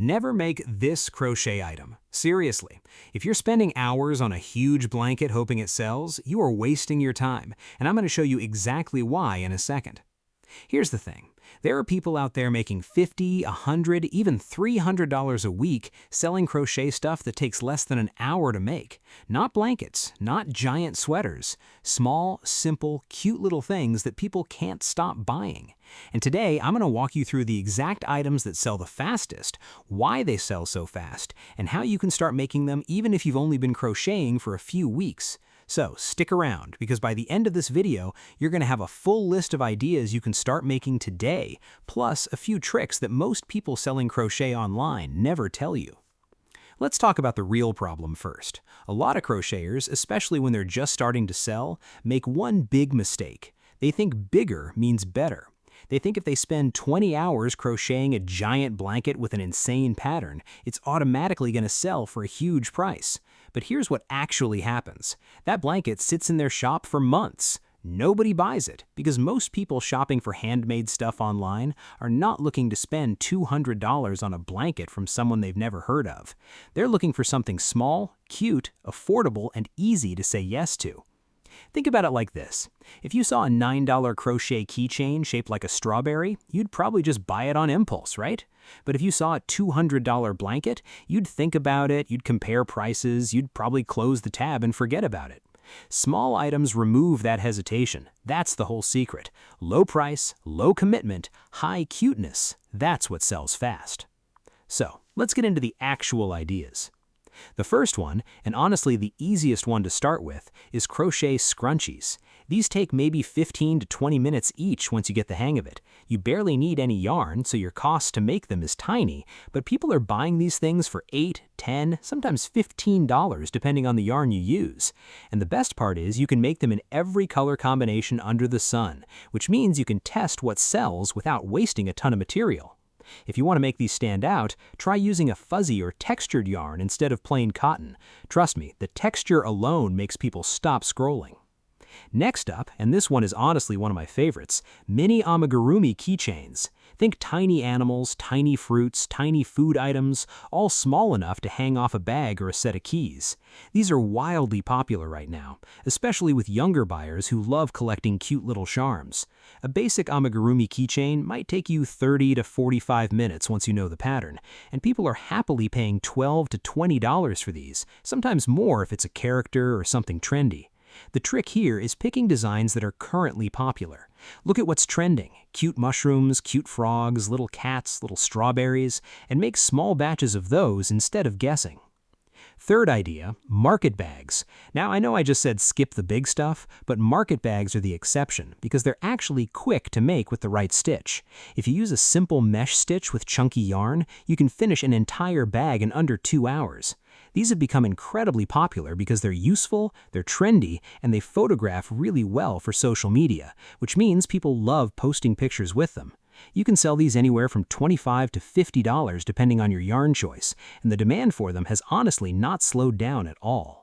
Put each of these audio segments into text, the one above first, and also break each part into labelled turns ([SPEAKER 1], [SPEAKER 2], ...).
[SPEAKER 1] Never make this crochet item. Seriously, if you're spending hours on a huge blanket hoping it sells, you are wasting your time, and I'm going to show you exactly why in a second. Here's the thing. There are people out there making $50, $100, even $300 a week selling crochet stuff that takes less than an hour to make. Not blankets, not giant sweaters. Small, simple, cute little things that people can't stop buying. And today, I'm going to walk you through the exact items that sell the fastest, why they sell so fast, and how you can start making them even if you've only been crocheting for a few weeks. So stick around, because by the end of this video, you're going to have a full list of ideas you can start making today, plus a few tricks that most people selling crochet online never tell you. Let's talk about the real problem first. A lot of crocheters, especially when they're just starting to sell, make one big mistake. They think bigger means better. They think if they spend 20 hours crocheting a giant blanket with an insane pattern, it's automatically going to sell for a huge price. But here's what actually happens. That blanket sits in their shop for months. Nobody buys it because most people shopping for handmade stuff online are not looking to spend $200 on a blanket from someone they've never heard of. They're looking for something small, cute, affordable, and easy to say yes to. Think about it like this. If you saw a $9 crochet keychain shaped like a strawberry, you'd probably just buy it on impulse, right? But if you saw a $200 blanket, you'd think about it, you'd compare prices, you'd probably close the tab and forget about it. Small items remove that hesitation. That's the whole secret. Low price, low commitment, high cuteness. That's what sells fast. So, let's get into the actual ideas. The first one, and honestly the easiest one to start with, is crochet scrunchies. These take maybe 15 to 20 minutes each once you get the hang of it. You barely need any yarn, so your cost to make them is tiny, but people are buying these things for $8, $10, sometimes $15 depending on the yarn you use. And the best part is you can make them in every color combination under the sun, which means you can test what sells without wasting a ton of material. If you want to make these stand out, try using a fuzzy or textured yarn instead of plain cotton. Trust me, the texture alone makes people stop scrolling. Next up, and this one is honestly one of my favorites, mini amigurumi keychains. Think tiny animals, tiny fruits, tiny food items, all small enough to hang off a bag or a set of keys. These are wildly popular right now, especially with younger buyers who love collecting cute little charms. A basic amigurumi keychain might take you 30 to 45 minutes once you know the pattern, and people are happily paying $12 to $20 for these, sometimes more if it's a character or something trendy. The trick here is picking designs that are currently popular. Look at what's trending, cute mushrooms, cute frogs, little cats, little strawberries, and make small batches of those instead of guessing. Third idea, market bags. Now I know I just said skip the big stuff, but market bags are the exception because they're actually quick to make with the right stitch. If you use a simple mesh stitch with chunky yarn, you can finish an entire bag in under 2 hours. These have become incredibly popular because they're useful, they're trendy, and they photograph really well for social media, which means people love posting pictures with them. You can sell these anywhere from $25 to $50 depending on your yarn choice, and the demand for them has honestly not slowed down at all.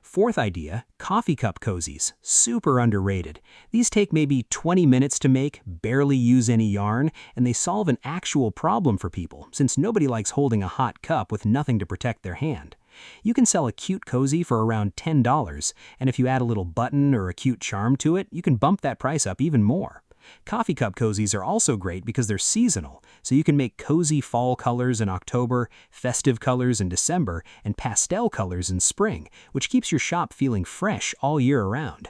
[SPEAKER 1] Fourth idea, coffee cup cozies. Super underrated. These take maybe 20 minutes to make, barely use any yarn, and they solve an actual problem for people since nobody likes holding a hot cup with nothing to protect their hand. You can sell a cute cozy for around $10, and if you add a little button or a cute charm to it, you can bump that price up even more. Coffee cup cozies are also great because they're seasonal, so you can make cozy fall colors in October, festive colors in December, and pastel colors in spring, which keeps your shop feeling fresh all year around.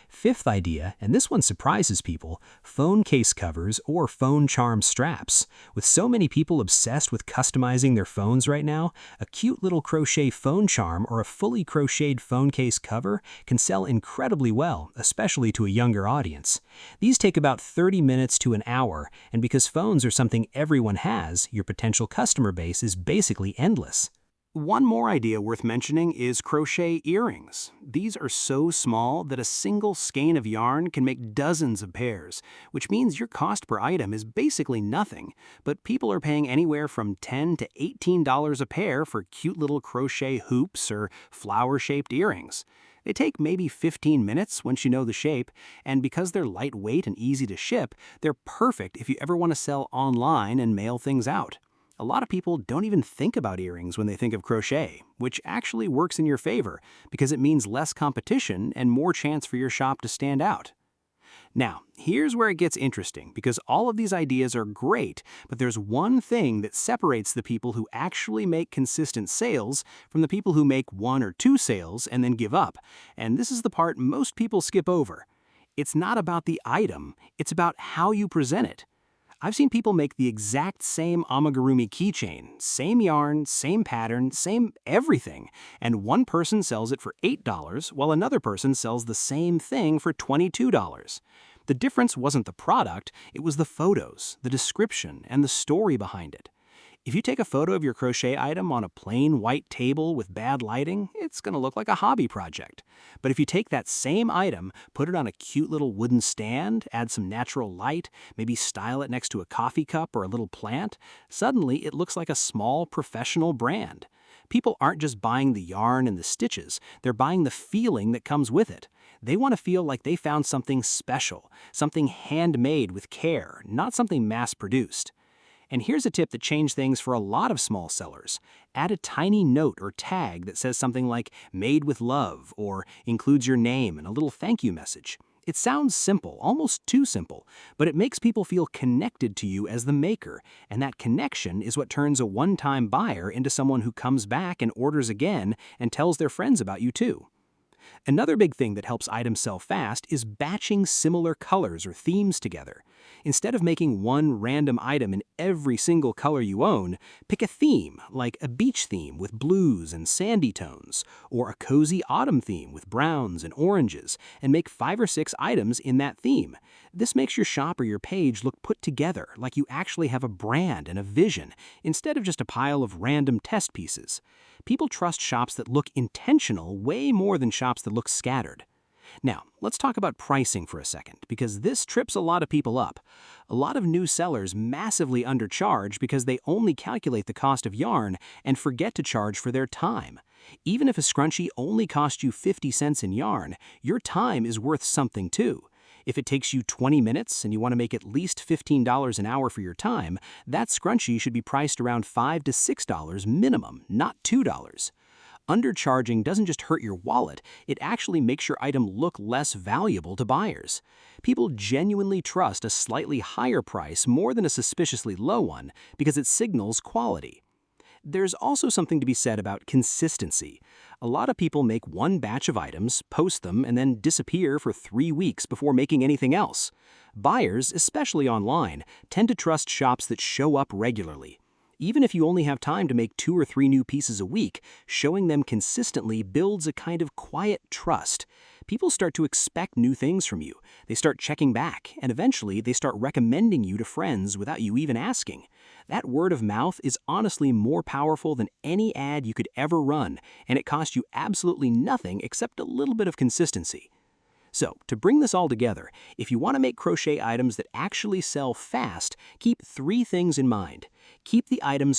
[SPEAKER 1] Fifth idea, and this one surprises people, phone case covers or phone charm straps. With so many people obsessed with customizing their phones right now, a cute little crochet phone charm or a fully crocheted phone case cover can sell incredibly well, especially to a younger audience. These take about 30 minutes to an hour, and because phones are something everyone has, your potential customer base is basically endless. One more idea worth mentioning is crochet earrings. These are so small that a single skein of yarn can make dozens of pairs, which means your cost per item is basically nothing, but people are paying anywhere from $10 to $18 a pair for cute little crochet hoops or flower-shaped earrings. They take maybe 15 minutes once you know the shape, and because they're lightweight and easy to ship, they're perfect if you ever want to sell online and mail things out. A lot of people don't even think about earrings when they think of crochet, which actually works in your favor because it means less competition and more chance for your shop to stand out. Now, here's where it gets interesting because all of these ideas are great, but there's one thing that separates the people who actually make consistent sales from the people who make 1 or 2 sales and then give up. And this is the part most people skip over. It's not about the item, it's about how you present it. I've seen people make the exact same amigurumi keychain, same yarn, same pattern, same everything, and one person sells it for $8 while another person sells the same thing for $22. The difference wasn't the product, it was the photos, the description, and the story behind it. If you take a photo of your crochet item on a plain white table with bad lighting, it's going to look like a hobby project. But if you take that same item, put it on a cute little wooden stand, add some natural light, maybe style it next to a coffee cup or a little plant, suddenly it looks like a small professional brand. People aren't just buying the yarn and the stitches, they're buying the feeling that comes with it. They want to feel like they found something special, something handmade with care, not something mass-produced. And here's a tip that changed things for a lot of small sellers. Add a tiny note or tag that says something like "Made with Love" or includes your name and a little thank you message. It sounds simple, almost too simple, but it makes people feel connected to you as the maker, and that connection is what turns a one-time buyer into someone who comes back and orders again and tells their friends about you too. Another big thing that helps items sell fast is batching similar colors or themes together. Instead of making one random item in every single color you own, pick a theme, like a beach theme with blues and sandy tones, or a cozy autumn theme with browns and oranges, and make 5 or 6 items in that theme. This makes your shop or your page look put together, like you actually have a brand and a vision, instead of just a pile of random test pieces. People trust shops that look intentional way more than shops that look scattered. Now, let's talk about pricing for a second, because this trips a lot of people up. A lot of new sellers massively undercharge because they only calculate the cost of yarn and forget to charge for their time. Even if a scrunchie only cost you 50 cents in yarn, your time is worth something too. If it takes you 20 minutes and you want to make at least $15 an hour for your time, that scrunchie should be priced around $5 to $6 minimum, not $2. Undercharging doesn't just hurt your wallet, it actually makes your item look less valuable to buyers. People genuinely trust a slightly higher price more than a suspiciously low one because it signals quality. There's also something to be said about consistency. A lot of people make one batch of items, post them, and then disappear for 3 weeks before making anything else. Buyers, especially online, tend to trust shops that show up regularly. Even if you only have time to make 2 or 3 new pieces a week, showing them consistently builds a kind of quiet trust. People start to expect new things from you. They start checking back, and eventually they start recommending you to friends without you even asking. That word of mouth is honestly more powerful than any ad you could ever run, and it costs you absolutely nothing except a little bit of consistency. So, to bring this all together, if you want to make crochet items that actually sell fast, keep 3 things in mind. Keep the items